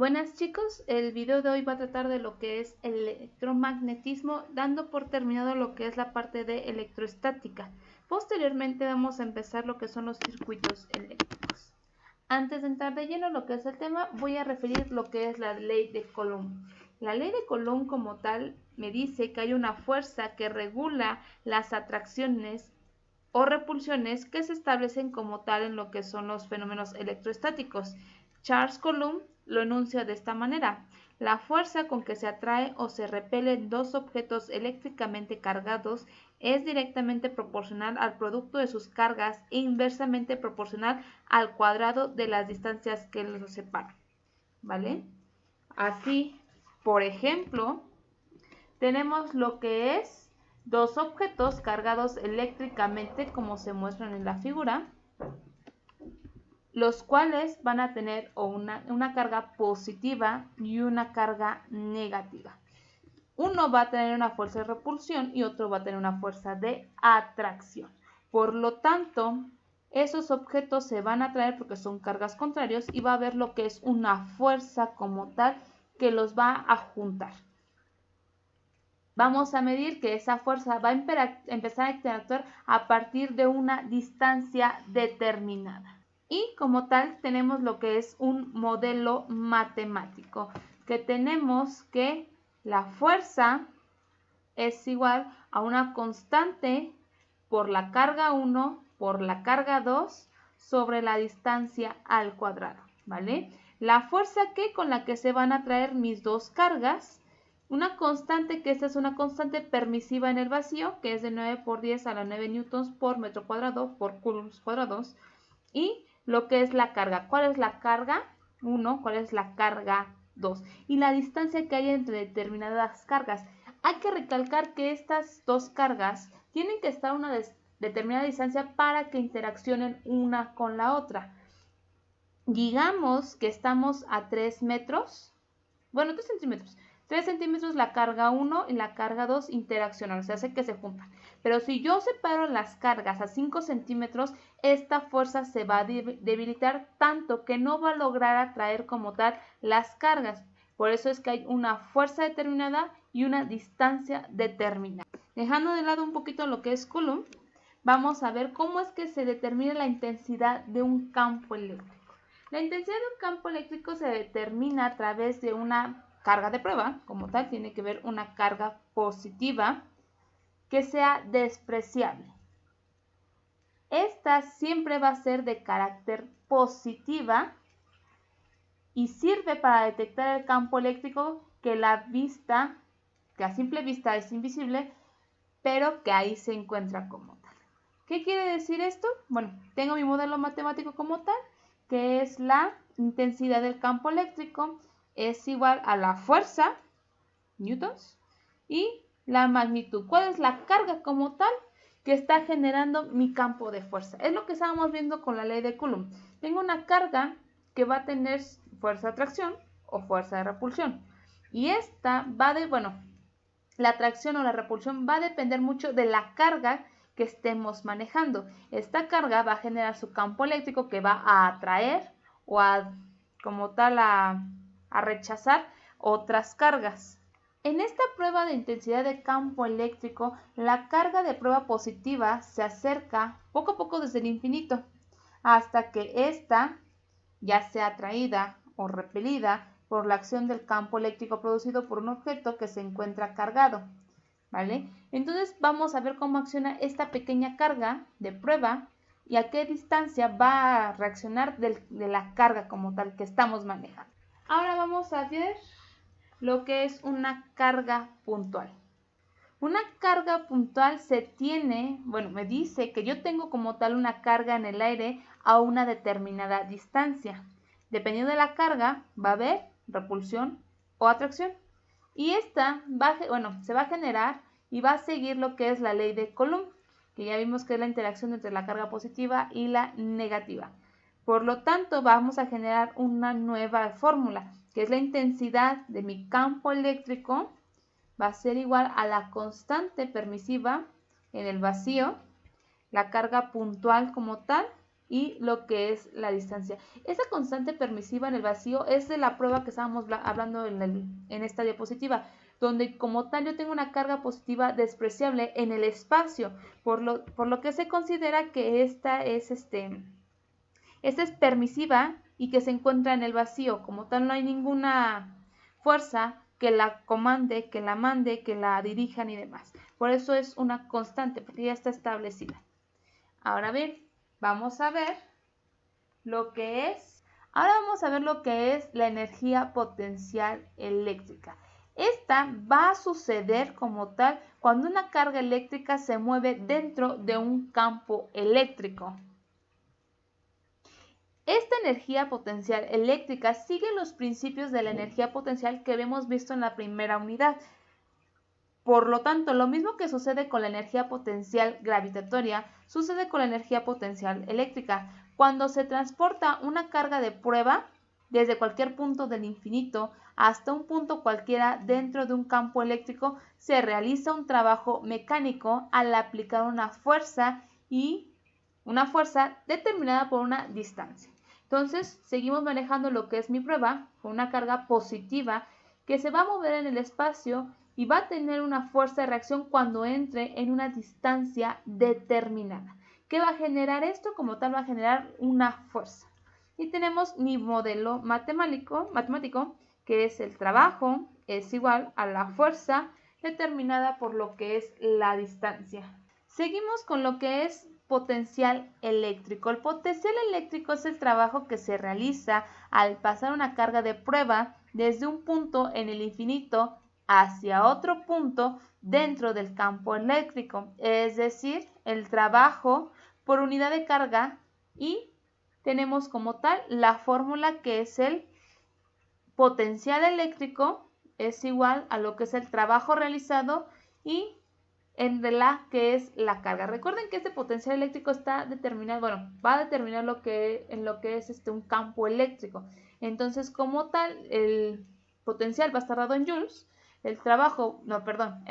Buenas chicos, el video de hoy va a tratar de lo que es el electromagnetismo, dando por terminado lo que es la parte de electroestática. Posteriormente vamos a empezar lo que son los circuitos eléctricos. Antes de entrar de lleno en lo que es el tema, voy a referir lo que es la ley de Coulomb. La ley de Coulomb como tal me dice que hay una fuerza que regula las atracciones o repulsiones que se establecen como tal en lo que son los fenómenos electrostáticos. Charles Coulomb lo enuncia de esta manera: la fuerza con que se atrae o se repelen dos objetos eléctricamente cargados es directamente proporcional al producto de sus cargas e inversamente proporcional al cuadrado de las distancias que los separan. ¿Vale? Así, por ejemplo, tenemos lo que es dos objetos cargados eléctricamente, como se muestran en la figura, los cuales van a tener una carga positiva y una carga negativa. Uno va a tener una fuerza de repulsión y otro va a tener una fuerza de atracción. Por lo tanto, esos objetos se van a atraer porque son cargas contrarias y va a haber lo que es una fuerza como tal que los va a juntar. Vamos a medir que esa fuerza va a empezar a interactuar a partir de una distancia determinada. Y como tal tenemos lo que es un modelo matemático, que tenemos que la fuerza es igual a una constante por la carga 1 por la carga 2 sobre la distancia al cuadrado, ¿vale? La fuerza que con la que se van a traer mis dos cargas, una constante, que esta es una constante permisiva en el vacío, que es de 9 por 10 a la 9 newtons por metro cuadrado por coulombs cuadrados, y lo que es la carga. ¿Cuál es la carga 1? ¿Cuál es la carga 2? Y la distancia que hay entre determinadas cargas. Hay que recalcar que estas dos cargas tienen que estar a una determinada distancia para que interaccionen una con la otra. Digamos que estamos a 3 metros, bueno, 3 centímetros. 3 centímetros la carga 1 y la carga 2 interaccionan, o sea, hace que se juntan. Pero si yo separo las cargas a 5 centímetros, esta fuerza se va a debilitar tanto que no va a lograr atraer como tal las cargas. Por eso es que hay una fuerza determinada y una distancia determinada. Dejando de lado un poquito lo que es Coulomb, vamos a ver cómo es que se determina la intensidad de un campo eléctrico. La intensidad de un campo eléctrico se determina a través de una carga de prueba, como tal, tiene que ver una carga positiva que sea despreciable. Esta siempre va a ser de carácter positiva y sirve para detectar el campo eléctrico que a simple vista es invisible, pero que ahí se encuentra como tal. ¿Qué quiere decir esto? Bueno, tengo mi modelo matemático como tal, que es la intensidad del campo eléctrico es igual a la fuerza, newtons, y la magnitud. ¿Cuál es la carga como tal que está generando mi campo de fuerza? Es lo que estábamos viendo con la ley de Coulomb. Tengo una carga que va a tener fuerza de atracción o fuerza de repulsión. Y esta la atracción o la repulsión va a depender mucho de la carga que estemos manejando. Esta carga va a generar su campo eléctrico que va a atraer o como tal a rechazar otras cargas. En esta prueba de intensidad de campo eléctrico, la carga de prueba positiva se acerca poco a poco desde el infinito hasta que ésta ya sea atraída o repelida por la acción del campo eléctrico producido por un objeto que se encuentra cargado, ¿vale? Entonces vamos a ver cómo acciona esta pequeña carga de prueba y a qué distancia va a reaccionar de la carga como tal que estamos manejando. Ahora vamos a ver lo que es una carga puntual. Una carga puntual me dice que yo tengo como tal una carga en el aire a una determinada distancia. Dependiendo de la carga, va a haber repulsión o atracción. Y esta se va a generar y va a seguir lo que es la ley de Coulomb, que ya vimos que es la interacción entre la carga positiva y la negativa. Por lo tanto, vamos a generar una nueva fórmula, que es la intensidad de mi campo eléctrico, va a ser igual a la constante permisiva en el vacío, la carga puntual como tal, y lo que es la distancia. Esa constante permisiva en el vacío es de la prueba que estábamos hablando en esta diapositiva, donde como tal yo tengo una carga positiva despreciable en el espacio, por lo que se considera que esta es permisiva y que se encuentra en el vacío. Como tal no hay ninguna fuerza que la comande, que la mande, que la dirija ni demás. Por eso es una constante, porque ya está establecida. Ahora bien, vamos a ver lo que es. Ahora vamos a ver lo que es la energía potencial eléctrica. Esta va a suceder como tal cuando una carga eléctrica se mueve dentro de un campo eléctrico. Esta energía potencial eléctrica sigue los principios de la energía potencial que hemos visto en la primera unidad. Por lo tanto, lo mismo que sucede con la energía potencial gravitatoria, sucede con la energía potencial eléctrica. Cuando se transporta una carga de prueba desde cualquier punto del infinito hasta un punto cualquiera dentro de un campo eléctrico, se realiza un trabajo mecánico al aplicar una fuerza determinada por una distancia. Entonces, seguimos manejando lo que es mi prueba con una carga positiva que se va a mover en el espacio y va a tener una fuerza de reacción cuando entre en una distancia determinada. ¿Qué va a generar esto? Como tal va a generar una fuerza. Y tenemos mi modelo matemático que es el trabajo es igual a la fuerza determinada por lo que es la distancia. Seguimos con lo que es potencial eléctrico. El potencial eléctrico es el trabajo que se realiza al pasar una carga de prueba desde un punto en el infinito hacia otro punto dentro del campo eléctrico, es decir, el trabajo por unidad de carga, y tenemos como tal la fórmula que es el potencial eléctrico es igual a lo que es el trabajo realizado y entre la que es la carga. Recuerden que este potencial eléctrico está determinado, va a determinar lo que es un campo eléctrico. Entonces, como tal, el potencial va a estar dado en joules, el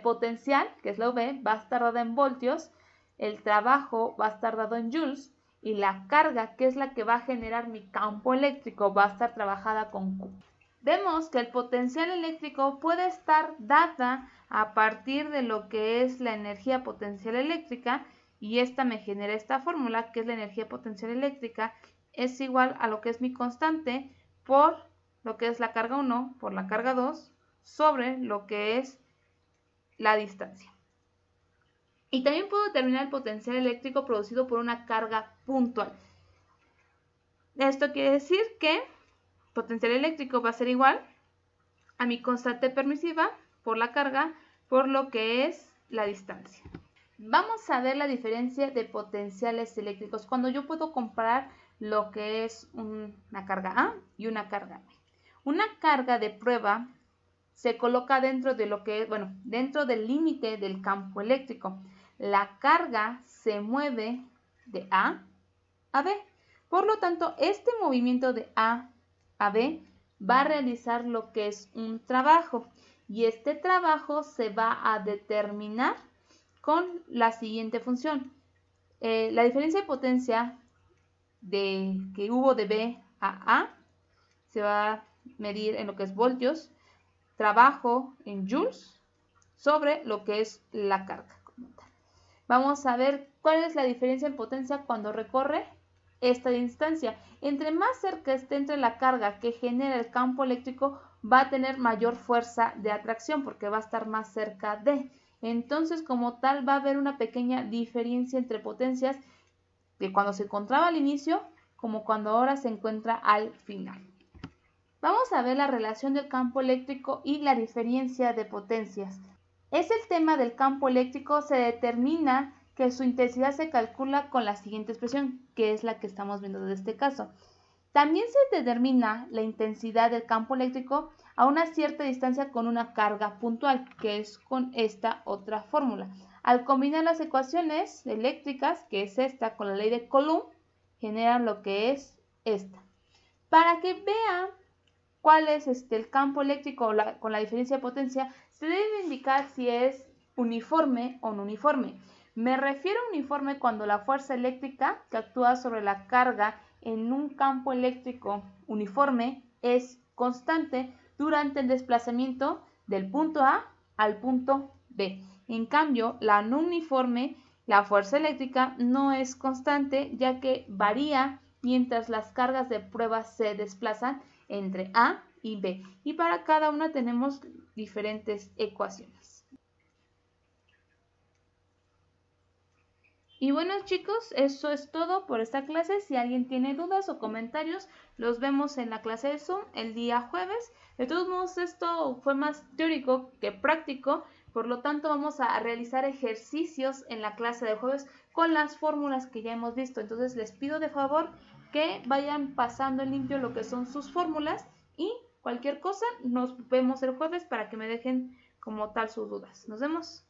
potencial, que es la V, va a estar dado en voltios, el trabajo va a estar dado en joules y la carga, que es la que va a generar mi campo eléctrico, va a estar trabajada con Q. Vemos que el potencial eléctrico puede estar dada a partir de lo que es la energía potencial eléctrica, y esta me genera esta fórmula que es la energía potencial eléctrica es igual a lo que es mi constante por lo que es la carga 1 por la carga 2 sobre lo que es la distancia. Y también puedo determinar el potencial eléctrico producido por una carga puntual. Esto quiere decir que potencial eléctrico va a ser igual a mi constante permisiva por la carga por lo que es la distancia. Vamos a ver la diferencia de potenciales eléctricos cuando yo puedo comparar lo que es una carga A y una carga B. Una carga de prueba se coloca dentro de dentro del límite del campo eléctrico. La carga se mueve de A a B. Por lo tanto, este movimiento de A a B va a realizar lo que es un trabajo, y este trabajo se va a determinar con la siguiente función. La diferencia de potencia que hubo de B a A se va a medir en lo que es voltios, trabajo en joules sobre lo que es la carga. Vamos a ver cuál es la diferencia en potencia cuando recorre esta distancia. Entre más cerca esté entre la carga que genera el campo eléctrico, va a tener mayor fuerza de atracción porque va a estar más cerca de. Entonces, como tal, va a haber una pequeña diferencia entre potencias de cuando se encontraba al inicio como cuando ahora se encuentra al final. Vamos a ver la relación del campo eléctrico y la diferencia de potencias. Es el tema del campo eléctrico, se determina que su intensidad se calcula con la siguiente expresión, que es la que estamos viendo de este caso. También se determina la intensidad del campo eléctrico a una cierta distancia con una carga puntual, que es con esta otra fórmula. Al combinar las ecuaciones eléctricas, que es esta, con la ley de Coulomb, generan lo que es esta. Para que vean cuál es el campo eléctrico con la diferencia de potencia, se debe indicar si es uniforme o no uniforme. Me refiero a uniforme cuando la fuerza eléctrica que actúa sobre la carga en un campo eléctrico uniforme es constante durante el desplazamiento del punto A al punto B. En cambio, la no uniforme, la fuerza eléctrica no es constante, ya que varía mientras las cargas de prueba se desplazan entre A y B. Y para cada una tenemos diferentes ecuaciones. Y bueno, chicos, eso es todo por esta clase. Si alguien tiene dudas o comentarios, los vemos en la clase de Zoom el día jueves. De todos modos, esto fue más teórico que práctico, por lo tanto vamos a realizar ejercicios en la clase de jueves con las fórmulas que ya hemos visto. Entonces les pido de favor que vayan pasando en limpio lo que son sus fórmulas y cualquier cosa nos vemos el jueves para que me dejen como tal sus dudas. Nos vemos.